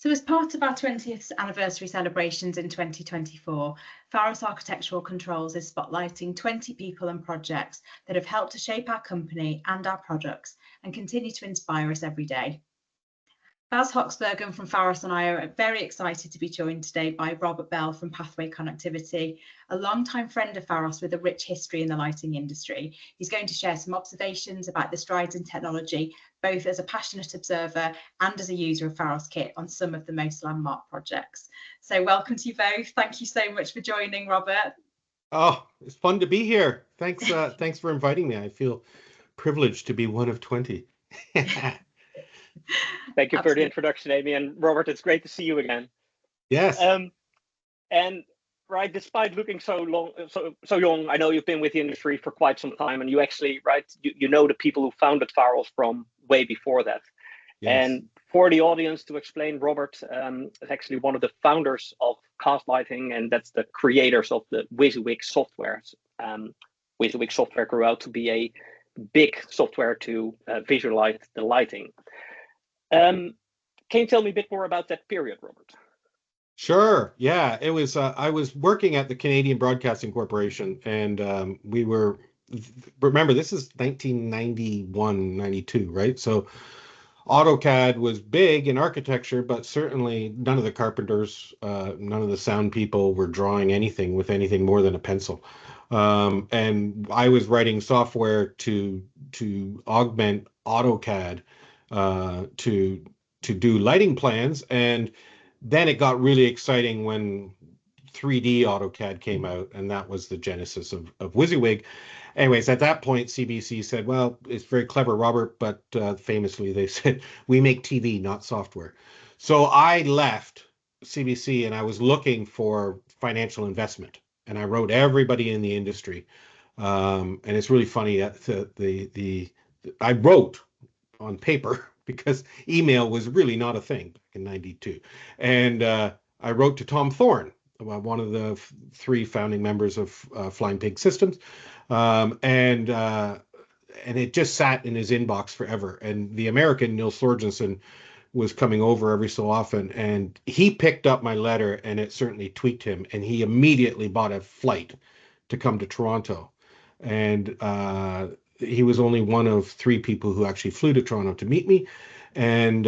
So as part of our 20th anniversary celebrations in 2024, Pharos Architectural Controls is spotlighting 20 people and projects that have helped to shape our company and our products and continue to inspire us every day. Baz Hoxbergen from Pharos and I are very excited to be joined today by Robert Bell from Pathway Connectivity, a longtime friend of Pharos with a rich history in the lighting industry. He's going to share some observations about the strides in technology, both as a passionate observer and as a user of Pharos kit on some of the most landmark projects. So welcome to you both. Thank you so much for joining, Robert. Oh, it's fun to be here. Thanks, thanks for inviting me. I feel privileged to be one of 20. Thank you for the introduction, Amy, and Robert. It's great to see you again. Yes. And right, despite looking so young, I know you've been with the industry for quite some time, and you actually, right, you know the people who founded Pharos from way before that. Yes. And for the audience to explain, Robert is actually one of the founders of Cast Lighting, and that's the creators of the WYSIWYG software. WYSIWYG software grew out to be a big software to visualize the lighting. Can you tell me a bit more about that period, Robert? Sure. Yeah, it was. I was working at the Canadian Broadcasting Corporation, and we were. Remember, this is 1991, 92, right? So, AutoCAD was big in architecture, but certainly none of the carpenters, none of the sound people were drawing anything with anything more than a pencil. And I was writing software to augment AutoCAD. To do lighting plans, and then it got really exciting when 3D AutoCAD came out, and that was the genesis of WYSIWYG. Anyways, at that point, CBC said, well, it's very clever, Robert, but famously they said, we make TV, not software. So I left CBC and I was looking for financial investment, and I wrote everybody in the industry. And it's really funny, I wrote on paper because email was really not a thing back in 92. And I wrote to Tom Thorne, one of the three founding members of Flying Pig Systems. And it just sat in his inbox forever. And the American, Neil Sorgensen, was coming over every so often. And he picked up my letter, and it certainly tweaked him. And he immediately bought a flight to come to Toronto. And he was only one of three people who actually flew to Toronto to meet me. And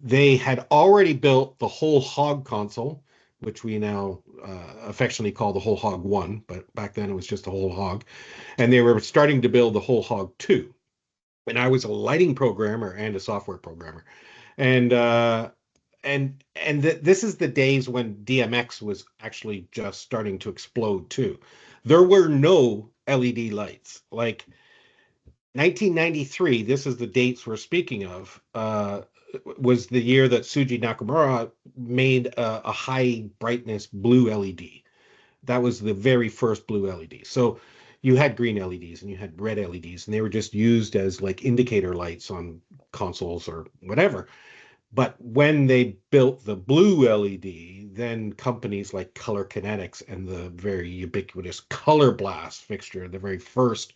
they had already built the whole hog console, which we now affectionately call the whole hog 1, but back then it was just the whole hog. And they were starting to build the whole hog 2. And I was a lighting programmer and a software programmer. And this is the days when DMX was actually just starting to explode too. There were no LED lights. Like 1993, this is the dates we're speaking of, was the year that Suji Nakamura made a high brightness blue LED. That was the very first blue LED. So you had green LEDs and you had red LEDs, and they were just used as like indicator lights on consoles or whatever. But when they built the blue LED, then companies like Color Kinetics and the very ubiquitous Color Blast fixture, the very first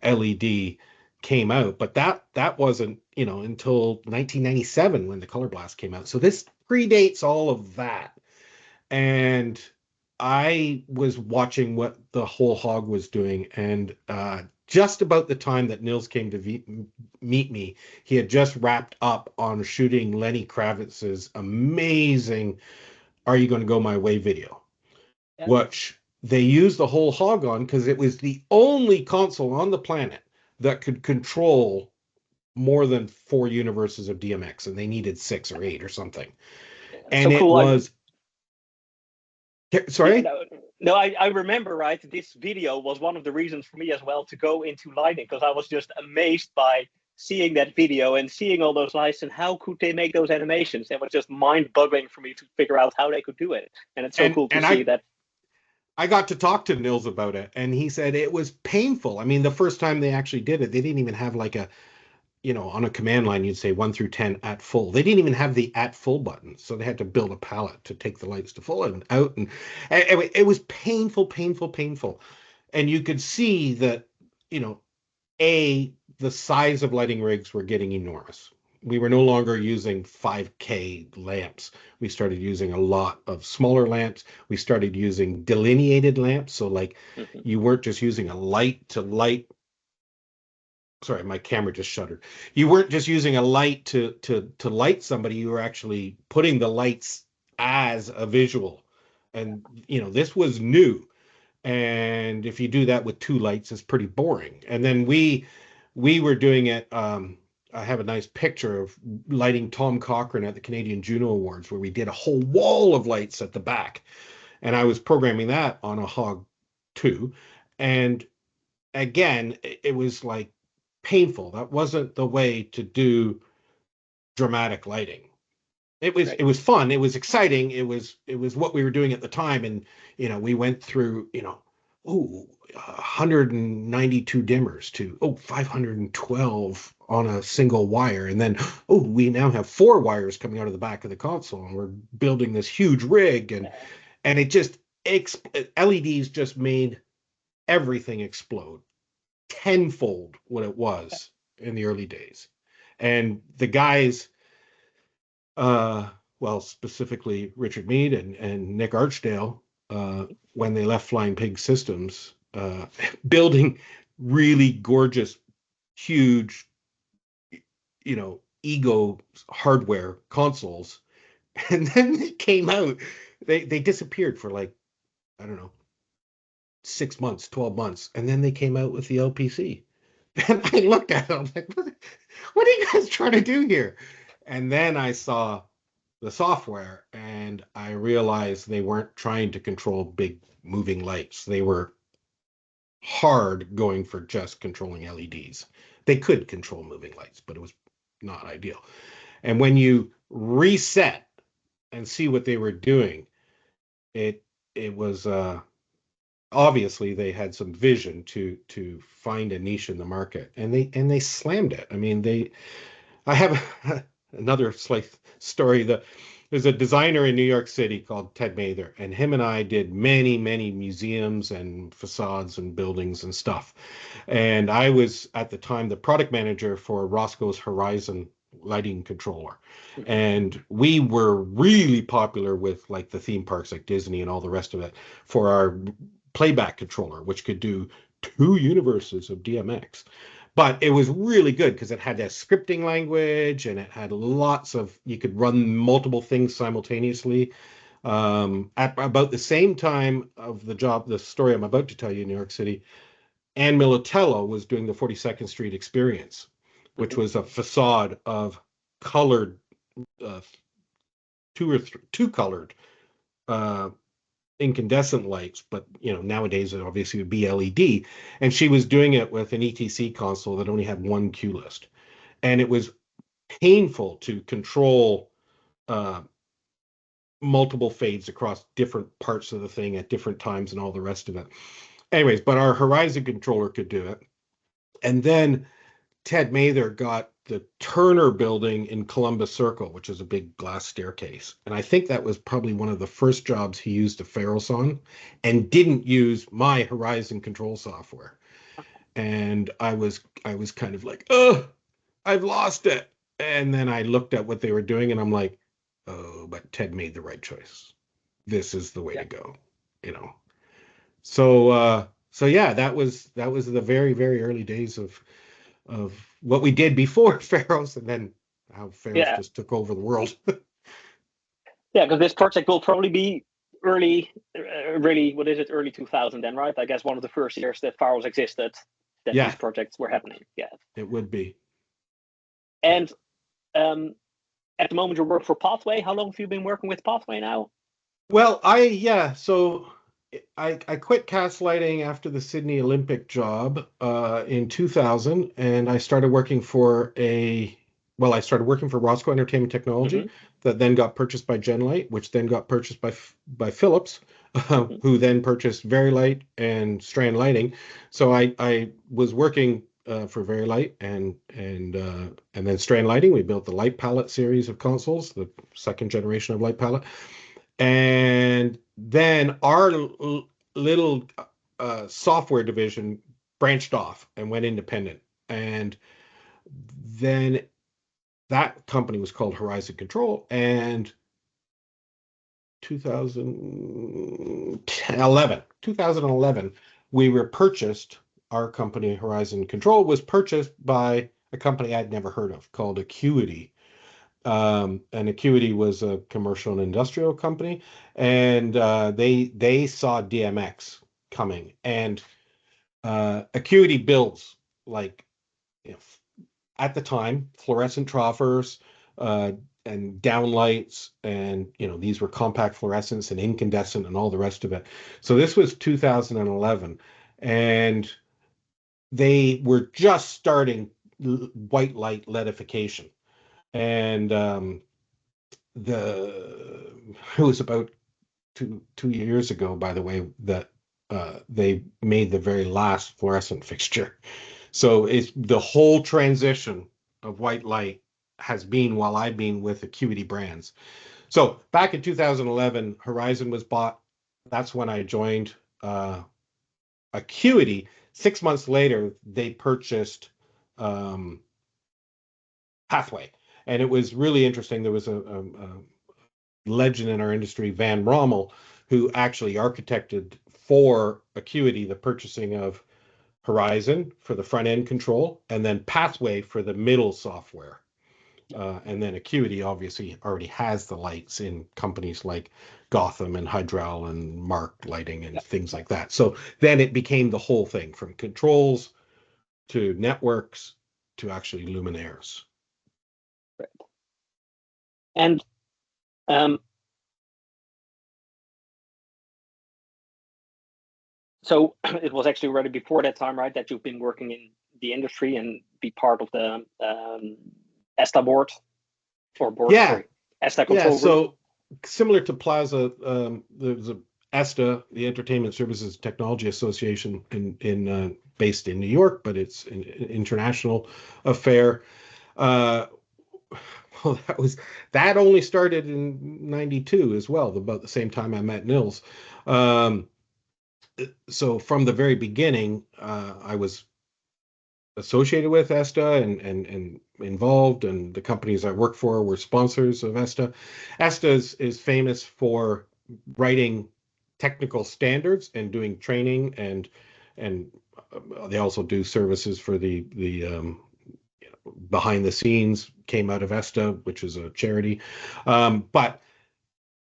LED, came out. But that wasn't, until 1997 when the Color Blast came out. So this predates all of that. And I was watching what the whole hog was doing, and just about the time that Nils came to meet me, he had just wrapped up on shooting Lenny Kravitz's amazing "Are You Going to Go My Way" video, which they used the whole hog on because it was the only console on the planet that could control more than 4 universes of DMX, and they needed 6 or 8 or something. And so cool. It was... Sorry? No, I remember, right? This video was one of the reasons for me as well to go into lighting, because I was just amazed by seeing that video and seeing all those lights and how could they make those animations. It was just mind-boggling for me to figure out how they could do it. And it's so cool to see that. I got to talk to Nils about it, and he said it was painful. I mean, the first time they actually did it, they didn't even have like a, on a command line, you'd say 1 through 10 at full. They didn't even have the at full button. So they had to build a palette to take the lights to full and out. And it was painful. And you could see that, the size of lighting rigs were getting enormous. we were no longer using 5K lamps. We started using a lot of smaller lamps. We started using delineated lamps. So like you weren't just using a light to light. Sorry, my camera just shuttered. You weren't just using a light to light somebody. You were actually putting the lights as a visual. And this was new. And if you do that with two lights, it's pretty boring. And then we were doing it. I have a nice picture of lighting Tom Cochrane at the Canadian Juno Awards, where we did a whole wall of lights at the back, and I was programming that on a Hog 2. And again, it was like painful. That wasn't the way to do dramatic lighting. It was fun. It was exciting. It was what we were doing at the time. And we went through 192 dimmers to 512 on a single wire, and then we now have 4 wires coming out of the back of the console, and we're building this huge rig, and it just LEDs just made everything explode tenfold what it was in the early days. And the guys, well, specifically Richard Mead and Nick Archdale, when they left Flying Pig Systems, building really gorgeous, huge, Ego hardware consoles, and then they came out. They disappeared for like, I don't know, 6 months, 12 months, and then they came out with the LPC. And I looked at it, I'm like, what are you guys trying to do here? And then I saw the software, and I realized they weren't trying to control big moving lights. They were hard going for just controlling LEDs. They could control moving lights, but it was not ideal. And when you reset and see what they were doing, it was obviously they had some vision to find a niche in the market, and they slammed it. I mean, I have another slight story. There's a designer in New York City called Ted Mather, and him and I did many, many museums and facades and buildings and stuff. And I was at the time the product manager for Roscoe's Horizon lighting controller. And we were really popular with like the theme parks like Disney and all the rest of it for our playback controller, which could do 2 universes of DMX. But it was really good because it had that scripting language, and it had lots of, you could run multiple things simultaneously. At about the same time of the story I'm about to tell you in New York City, Ann Militello was doing the 42nd Street Experience, which was a facade of colored, two colored incandescent lights, but nowadays it obviously would be LED. And she was doing it with an ETC console that only had 1 cue list, and it was painful to control multiple fades across different parts of the thing at different times and all the rest of it. Anyways, but our Horizon controller could do it. And then Ted Mather got the Turner building in Columbus Circle, which is a big glass staircase. And I think that was probably one of the first jobs he used a Pharos on, and didn't use my Horizon control software. And I was kind of like, oh, I've lost it. And then I looked at what they were doing, and I'm like, oh, but Ted made the right choice. This is the way to go, So yeah, that was the very, very early days of what we did before Pharos, and then how Pharos just took over the world. Yeah, because this project will probably be early 2000 then, right? I guess one of the first years that Pharos existed, that these projects were happening. Yeah, it would be. And at the moment you work for Pathway. How long have you been working with Pathway now? Well, so I quit cast lighting after the Sydney Olympic job in 2000, and I started working for Roscoe Entertainment Technology, that then got purchased by Genlight, which then got purchased by Philips, who then purchased Verylight and Strand Lighting. So I was working for Verylight and then Strand Lighting. We built the Light Palette series of consoles, the second generation of Light Palette. And then our little software division branched off and went independent. And then that company was called Horizon Control, and 2011, we were purchased. Our company, Horizon Control, was purchased by a company I'd never heard of called Acuity. And Acuity was a commercial and industrial company, and they saw DMX coming, and Acuity builds, like, you know, at the time, fluorescent troffers, uh, and downlights, and these were compact fluorescents and incandescent and all the rest of it. So this was 2011, and they were just starting white light LEDification, and the it was about two years ago, by the way, that they made the very last fluorescent fixture. So it's the whole transition of white light has been while I've been with Acuity Brands. So back in 2011, Horizon was bought. That's when I joined Acuity. 6 months later, they purchased um, Pathway. And it was really interesting. There was a legend in our industry, Van Rommel, who actually architected for Acuity the purchasing of Horizon for the front end control, and then Pathway for the middle software. And then Acuity obviously already has the lights in companies like Gotham and Hydrel and Mark Lighting and things like that. So then it became the whole thing, from controls to networks to actually luminaires. Right. And so it was actually already before that time, right, that you've been working in the industry and be part of the ESTA board, or board, Yeah. sorry, ESTA Yeah, control group. so similar to Plaza, there's a ESTA, the Entertainment Services Technology Association, in based in New York, but it's an international affair. Well, that only started in '92 as well, about the same time I met Nils. So from the very beginning, I was associated with ESTA and involved, and the companies I work for were sponsors of ESTA. ESTA is famous for writing technical standards and doing training, and they also do services for the behind the scenes, came out of ESTA, which is a charity. But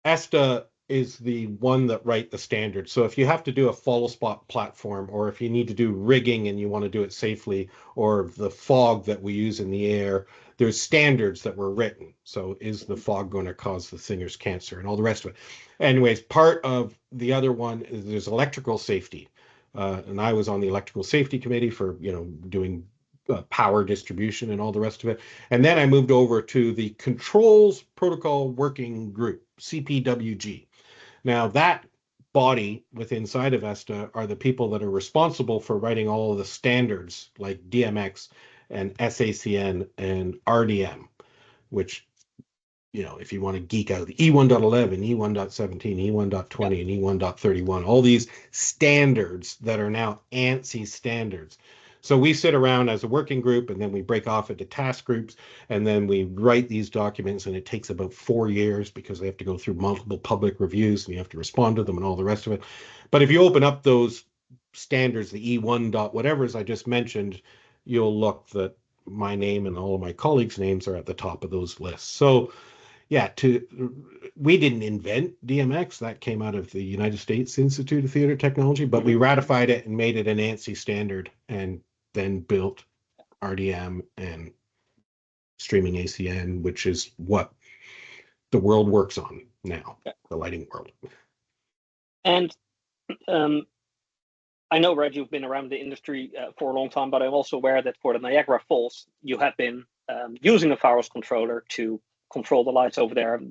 ESTA is the one that write the standards. So if you have to do a follow spot platform, or if you need to do rigging and you want to do it safely, or the fog that we use in the air, there's standards that were written. So is the fog going to cause the singers cancer and all the rest of it? Anyways, part of the other one is there's electrical safety. And I was on the electrical safety committee for, doing power distribution and all the rest of it. And then I moved over to the Controls Protocol Working Group, CPWG. Now, that body within inside of ESTA are the people that are responsible for writing all of the standards like DMX and SACN and RDM, which, if you want to geek out, the E1.11, E1.17, E1.20, and E1.31, all these standards that are now ANSI standards. So we sit around as a working group, and then we break off into task groups, and then we write these documents, and it takes about 4 years because they have to go through multiple public reviews, and you have to respond to them and all the rest of it. But if you open up those standards, the E1 dot whatever's I just mentioned, you'll look that my name and all of my colleagues' names are at the top of those lists. So yeah, we didn't invent DMX. That came out of the United States Institute of Theater Technology, but we ratified it and made it an ANSI standard, and then built RDM and streaming ACN, which is what the world works on now, the lighting world. And I know, Red, you've been around the industry for a long time, but I'm also aware that for the Niagara Falls, you have been using a Pharos controller to control the lights over there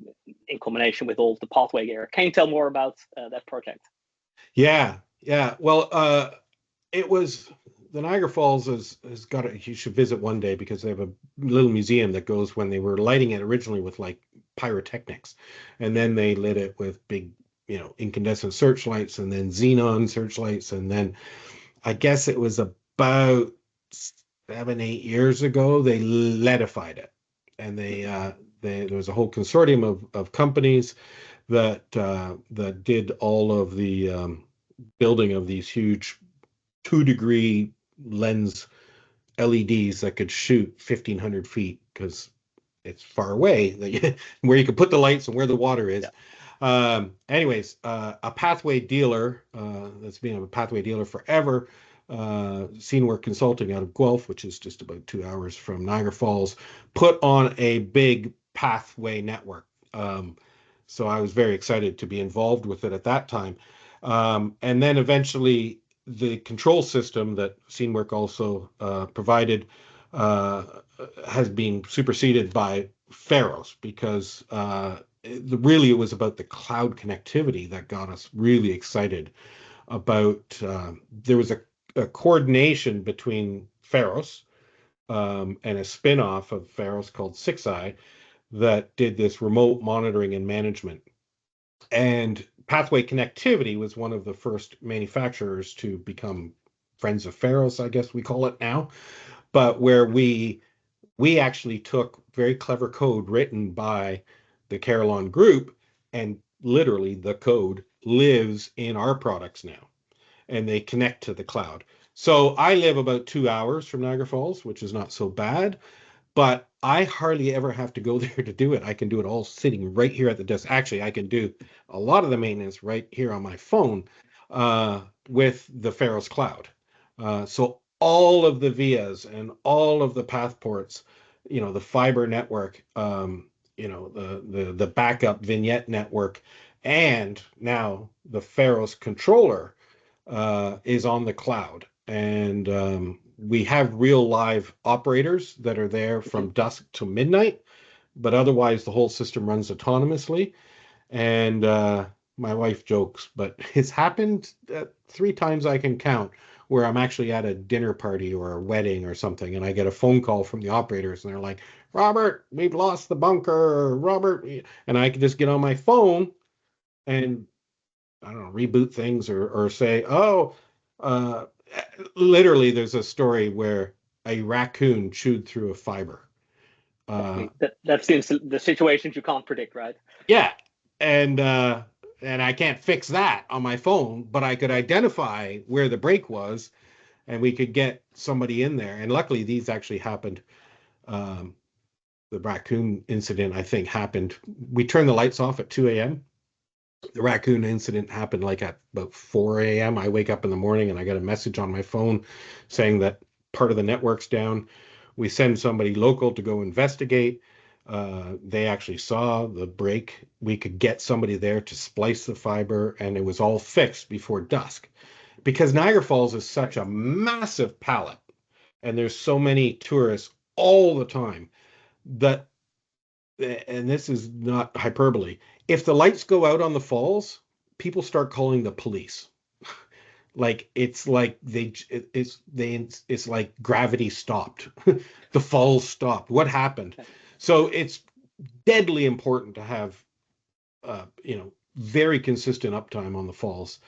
in combination with all the pathway gear. Can you tell more about that project? Yeah. Well, it was the Niagara Falls has got it. You should visit one day because they have a little museum that goes when they were lighting it originally with like pyrotechnics, and then they lit it with big, incandescent searchlights, and then xenon searchlights, and then I guess it was about 7-8 years ago they LEDified it, and there was a whole consortium of companies that did all of the building of these huge 2-degree lens LEDs that could shoot 1,500 feet because it's far away where you can put the lights and where the water is. Anyways, a pathway dealer that's been a pathway dealer forever, Scenework Consulting out of Guelph, which is just about 2 hours from Niagara Falls, put on a big pathway network. So I was very excited to be involved with it at that time. And then eventually the control system that Scenework also provided has been superseded by Pharos because really it was about the cloud connectivity that got us really excited about. There was a coordination between Pharos and a spin-off of Pharos called 6i that did this remote monitoring and management. And Pathway Connectivity was one of the first manufacturers to become Friends of Pharos, I guess we call it now, but where we actually took very clever code written by the Carillon Group, and literally the code lives in our products now, and they connect to the cloud. So I live about 2 hours from Niagara Falls, which is not so bad, but I hardly ever have to go there to do it. I can do it all sitting right here at the desk. Actually, I can do a lot of the maintenance right here on my phone with the Pharos Cloud. So all of the vias and all of the path ports, the fiber network, the backup vignette network, and now the Pharos controller is on the cloud. And we have real live operators that are there from dusk to midnight, but otherwise the whole system runs autonomously. And my wife jokes, but it's happened 3 times I can count where I'm actually at a dinner party or a wedding or something, and I get a phone call from the operators, and they're like, "Robert, we've lost the bunker, Robert," and I can just get on my phone and I don't know, reboot things or say, "Oh, literally, there's a story where a raccoon chewed through a fiber." That's the situations you can't predict, right? Yeah, and I can't fix that on my phone, but I could identify where the break was, and we could get somebody in there. And luckily, these actually happened. The raccoon incident, I think, happened. We turned the lights off at 2 a.m. The raccoon incident happened like at about 4 a.m. I wake up in the morning and I get a message on my phone saying that part of the network's down. We send somebody local to go investigate. They actually saw the break. We could get somebody there to splice the fiber, and it was all fixed before dusk. Because Niagara Falls is such a massive palette, and there's so many tourists all the time that, and this is not hyperbole, if the lights go out on the falls, people start calling the police. Like it's like it's like gravity stopped. The falls stopped. What happened? So it's deadly important to have very consistent uptime on the falls.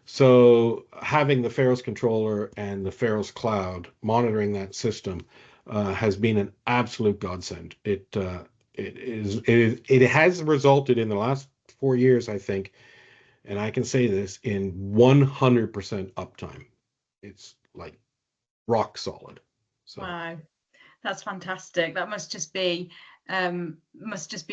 So having the Pharos controller and the Pharos cloud monitoring that system has been an absolute godsend. It has resulted in the last 4 years, I think, and I can say this, in 100% uptime. It's like rock solid. So. Wow, that's fantastic. That must just be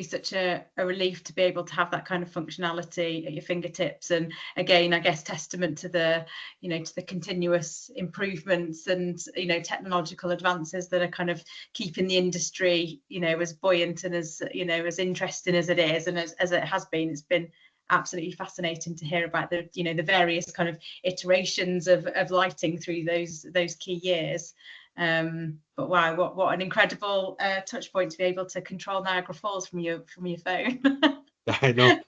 such a relief to be able to have that kind of functionality at your fingertips. And again, I guess testament to the to the continuous improvements and technological advances that are kind of keeping the industry as buoyant and as as interesting as it is, and as it has been. It's been absolutely fascinating to hear about the the various kind of iterations of lighting through those key years. But wow, what an incredible touch point to be able to control Niagara Falls from your phone. I know.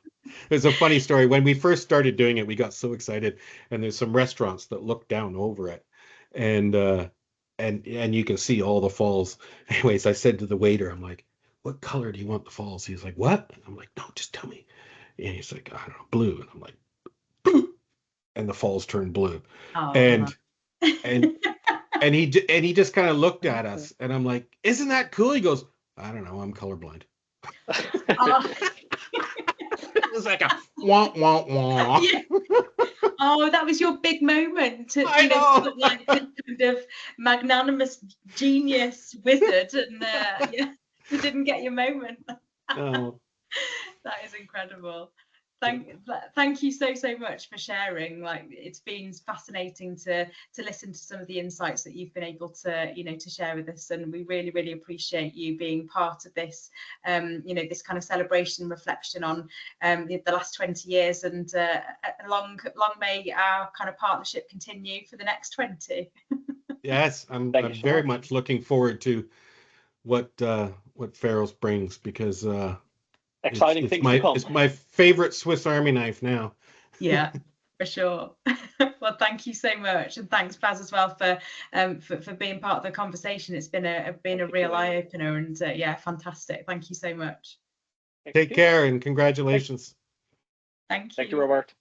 There's a funny story. When we first started doing it, we got so excited, and there's some restaurants that look down over it, and you can see all the falls. Anyways, I said to the waiter, I'm like, "What color do you want the falls?" He's like, "What?" And I'm like, "No, just tell me." And he's like, "I don't know, blue." And I'm like, "Blue," and the falls turn blue. Oh, and and he just kind of looked at us, and I'm like, "Isn't that cool?" He goes, I don't know. I'm colorblind. Oh. It was like a wah wah wah. Yeah. Oh, that was your big moment to, I you know, know. sort of like the kind of magnanimous genius wizard, and yeah, you didn't get your moment. No. That is incredible. Thank you so much for sharing. Like, it's been fascinating to listen to some of the insights that you've been able to, you know, to share with us, and we really appreciate you being part of this, you know, this kind of celebration and reflection on the last 20 years, and long may our kind of partnership continue for the next 20. Yes, I'm Thank you so very much. much looking forward to what Pharos brings, because Exciting it's things to come. my favorite Swiss Army knife now. Yeah, for sure. Well, thank you so much, and thanks, Baz, as well for being part of the conversation. It's been a real eye opener, and yeah, fantastic. Thank you so much. Take care and congratulations. Thank you. Thank you, Robert.